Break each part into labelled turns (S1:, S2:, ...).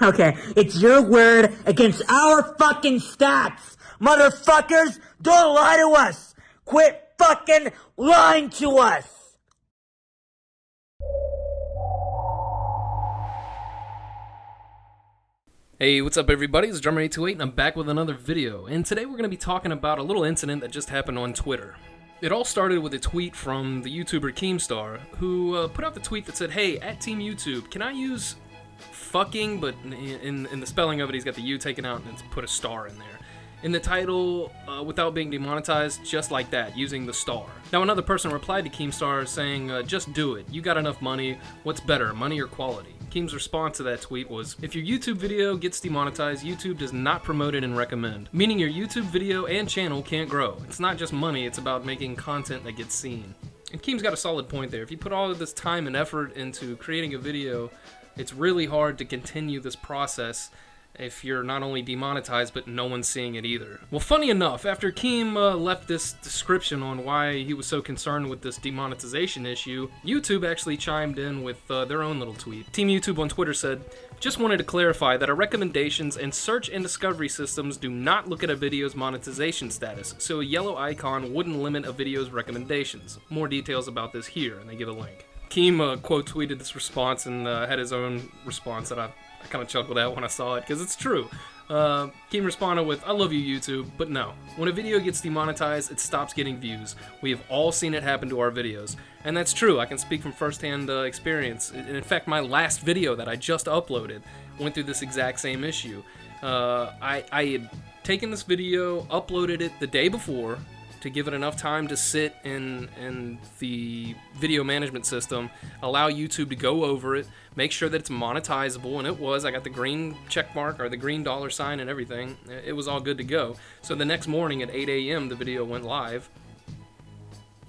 S1: Okay, it's your word against our fucking stats. Motherfuckers, don't lie to us. Quit fucking lying to us.
S2: Hey, what's up everybody? It's Drummer828 and I'm back with another video. And today we're going to be talking about a little incident that just happened on Twitter. It all started with a tweet from the YouTuber Keemstar, who put out the tweet that said, "Hey, at Team YouTube, can I use fucking," but in the spelling of it he's got the U taken out and it's put a star in there, in the title without being demonetized, just like that, using the star. Now another person replied to Keemstar saying, "Just do it. You got enough money. What's better, money or quality?" Keem's response to that tweet was, "If your YouTube video gets demonetized, YouTube does not promote it and recommend, meaning your YouTube video and channel can't grow. It's not just money, it's about making content that gets seen." And Keem's got a solid point there. If you put all of this time and effort into creating a video, it's really hard to continue this process if you're not only demonetized, but no one's seeing it either. Well, funny enough, after Keem left this description on why he was so concerned with this demonetization issue, YouTube actually chimed in with their own little tweet. Team YouTube on Twitter said, "Just wanted to clarify that our recommendations and search and discovery systems do not look at a video's monetization status, so a yellow icon wouldn't limit a video's recommendations. More details about this here," and they give a link. Keem quote tweeted this response and had his own response that I kind of chuckled at when I saw it, because it's true. Keem responded with, "I love you, YouTube, but no. When a video gets demonetized, it stops getting views. We have all seen it happen to our videos." And that's true. I can speak from firsthand experience. In fact, my last video that I just uploaded went through this exact same issue. I had taken this video, uploaded it the day before, to give it enough time to sit in the video management system, allow YouTube to go over it, make sure that it's monetizable, and it was. I got the green check mark, or the green dollar sign and everything. It was all good to go. So the next morning at 8 a.m. the video went live.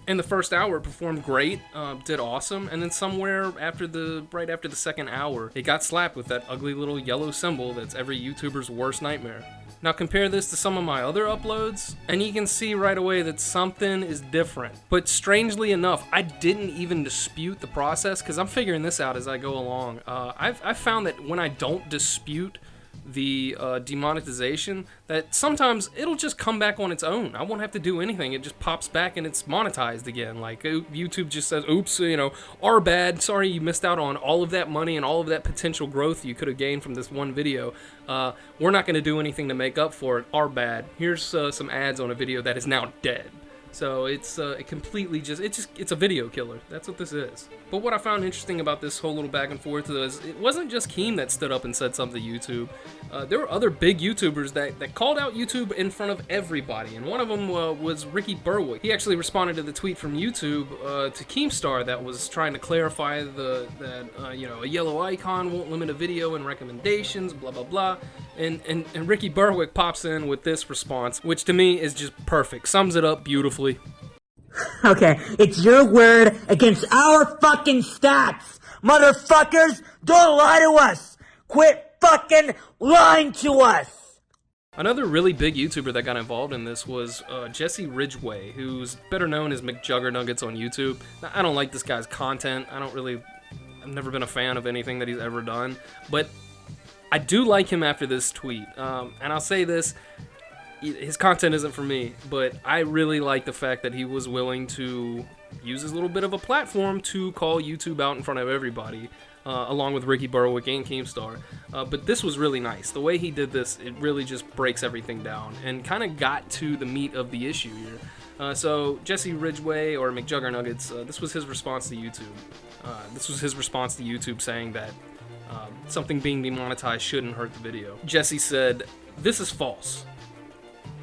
S2: In the first hour, it performed great, did awesome, and then somewhere right after the second hour, it got slapped with that ugly little yellow symbol that's every YouTuber's worst nightmare. Now compare this to some of my other uploads, and you can see right away that something is different. But strangely enough, I didn't even dispute the process, because I'm figuring this out as I go along. I've found that when I don't dispute the demonetization, that sometimes it'll just come back on its own. I won't have to do anything. It just pops back and it's monetized again. Like YouTube just says, "Oops, our bad. Sorry you missed out on all of that money and all of that potential growth you could have gained from this one video. We're not going to do anything to make up for it. Our bad. Here's some ads on a video that is now dead." So it's it completely it's a video killer. That's what this is. But what I found interesting about this whole little back and forth is it wasn't just Keem that stood up and said something to YouTube. There were other big YouTubers that called out YouTube in front of everybody, and one of them was Ricky Berwick. He actually responded to the tweet from YouTube to Keemstar that was trying to clarify that a yellow icon won't limit a video in recommendations, blah blah blah. And Ricky Berwick pops in with this response, which to me is just perfect. Sums it up beautifully.
S1: Okay, it's your word against our fucking stats. Motherfuckers, don't lie to us. Quit fucking lying to us.
S2: Another really big YouTuber that got involved in this was Jesse Ridgway, who's better known as McJuggerNuggets on YouTube. Now, I don't like this guy's content. I've never been a fan of anything that he's ever done, but I do like him after this tweet. And I'll say this, his content isn't for me, but I really like the fact that he was willing to use his little bit of a platform to call YouTube out in front of everybody, along with Ricky Berwick and Keemstar. But this was really nice. The way he did this, it really just breaks everything down and kind of got to the meat of the issue here. So Jesse Ridgway, or McJuggerNuggets, this was his response to YouTube. This was his response to YouTube saying that something being demonetized shouldn't hurt the video. Jesse said, "This is false.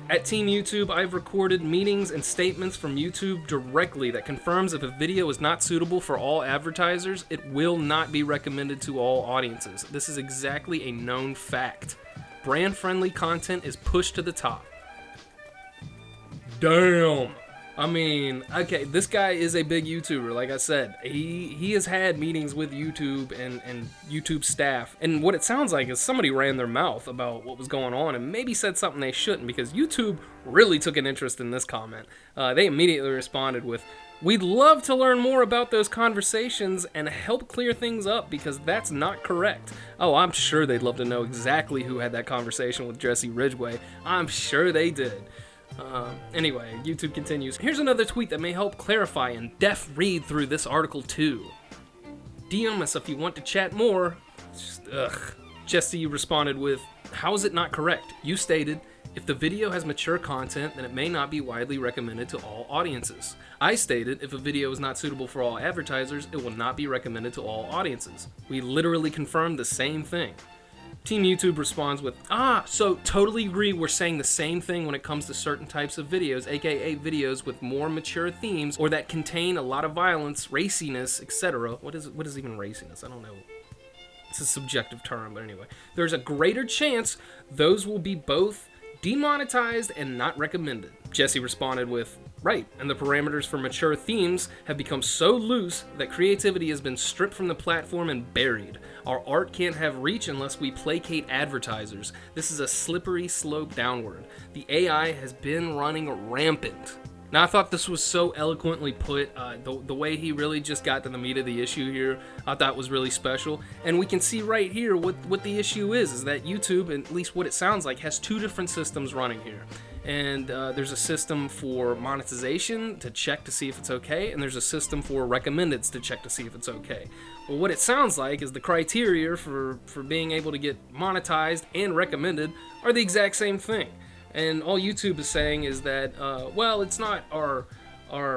S2: At Team YouTube, I've recorded meetings and statements from YouTube directly that confirms if a video is not suitable for all advertisers, it will not be recommended to all audiences. This is exactly a known fact. Brand-friendly content is pushed to the top." Damn. I mean, okay, this guy is a big YouTuber, like I said. He has had meetings with YouTube and YouTube staff, and what it sounds like is somebody ran their mouth about what was going on and maybe said something they shouldn't, because YouTube really took an interest in this comment. They immediately responded with, We'd love to learn more about those conversations and help clear things up, because that's not correct. Oh, I'm sure they'd love to know exactly who had that conversation with Jesse Ridgway. I'm sure they did. Anyway, YouTube continues. Here's another tweet that may help clarify and def read through this article too. DM us if you want to chat more. Just, Jesse responded with, "How is it not correct? You stated, if the video has mature content, then it may not be widely recommended to all audiences. I stated, if a video is not suitable for all advertisers, it will not be recommended to all audiences. We literally confirmed the same thing." Team YouTube responds with, so totally agree, we're saying the same thing when it comes to certain types of videos, aka videos with more mature themes or that contain a lot of violence, raciness, etc. What is even raciness? I don't know. It's a subjective term, but anyway. There's a greater chance those will be both demonetized and not recommended. Jesse responded with, right, and the parameters for mature themes have become so loose that creativity has been stripped from the platform and buried. Our art can't have reach unless we placate advertisers. This is a slippery slope downward. The AI has been running rampant. Now, I thought this was so eloquently put. The way he really just got to the meat of the issue here, I thought was really special. And we can see right here what the issue is that YouTube, at least what it sounds like, has two different systems running here. And there's a system for monetization to check to see if it's okay, and there's a system for recommendeds to check to see if it's okay. Well, what it sounds like is the criteria for being able to get monetized and recommended are the exact same thing. And all YouTube is saying is that, well, it's not our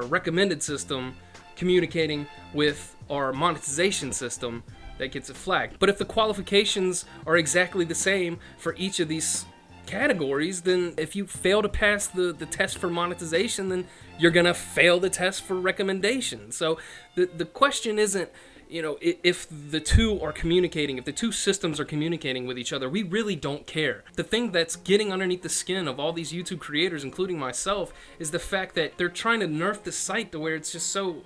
S2: recommended system communicating with our monetization system that gets it flagged. But if the qualifications are exactly the same for each of these categories, then if you fail to pass the test for monetization, then you're gonna fail the test for recommendation. So the question isn't, you know, if the two are communicating, if the two systems are communicating with each other, we really don't care. The thing that's getting underneath the skin of all these YouTube creators, including myself, is the fact that they're trying to nerf the site to where it's just so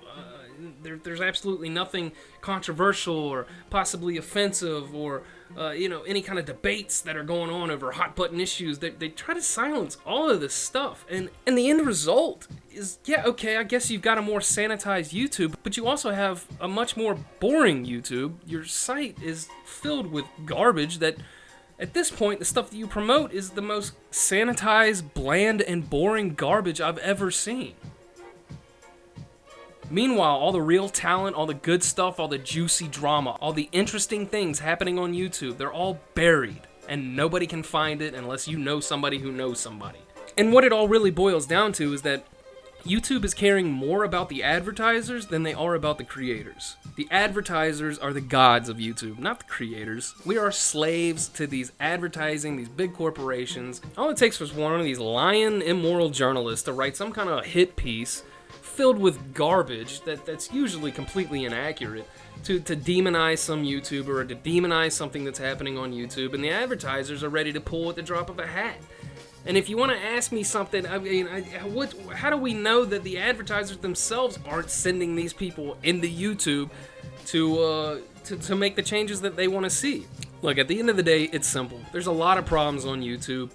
S2: there's absolutely nothing controversial or possibly offensive or any kind of debates that are going on over hot button issues. They try to silence all of this stuff, and the end result is, yeah, okay, I guess you've got a more sanitized YouTube, but you also have a much more boring YouTube. Your site is filled with garbage that, at this point, the stuff that you promote is the most sanitized, bland, and boring garbage I've ever seen. Meanwhile, all the real talent, all the good stuff, all the juicy drama, all the interesting things happening on YouTube, they're all buried, and nobody can find it unless you know somebody who knows somebody. And what it all really boils down to is that YouTube is caring more about the advertisers than they are about the creators. The advertisers are the gods of YouTube, not the creators. We are slaves to these advertising, these big corporations. All it takes was one of these lying, immoral journalists to write some kind of hit piece filled with garbage that's usually completely inaccurate to demonize some YouTuber or to demonize something that's happening on YouTube, and the advertisers are ready to pull at the drop of a hat. And if you want to ask me something, I mean, how do we know that the advertisers themselves aren't sending these people into YouTube to make the changes that they want to see? Look, at the end of the day, it's simple. There's a lot of problems on YouTube.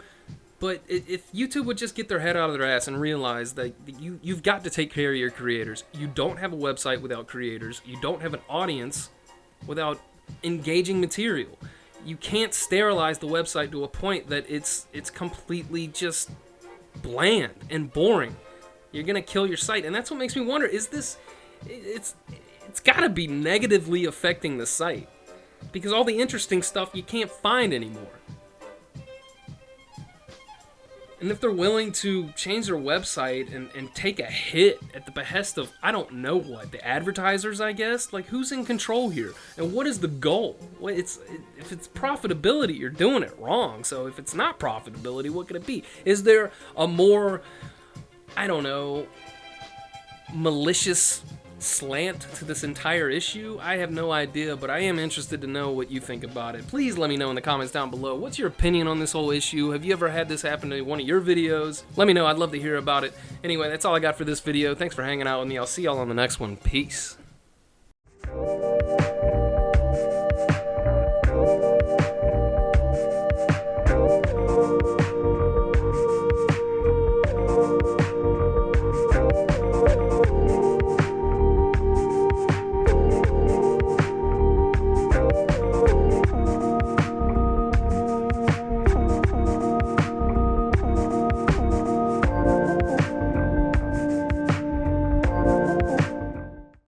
S2: But if YouTube would just get their head out of their ass and realize that you've got to take care of your creators. You don't have a website without creators. You don't have an audience without engaging material. You can't sterilize the website to a point that it's completely just bland and boring. You're gonna kill your site, and that's what makes me wonder: is this? It's got to be negatively affecting the site, because all the interesting stuff you can't find anymore. And if they're willing to change their website and take a hit at the behest of, I don't know what, the advertisers, I guess? Like, who's in control here? And what is the goal? Well, if it's profitability, you're doing it wrong. So if it's not profitability, what could it be? Is there a more, I don't know, malicious slant to this entire issue? I have no idea, but I am interested to know what you think about it. Please let me know in the comments down below. What's your opinion on this whole issue? Have you ever had this happen to one of your videos? Let me know. I'd love to hear about it. Anyway, that's all I got for this video. Thanks for hanging out with me. I'll see y'all on the next one. Peace.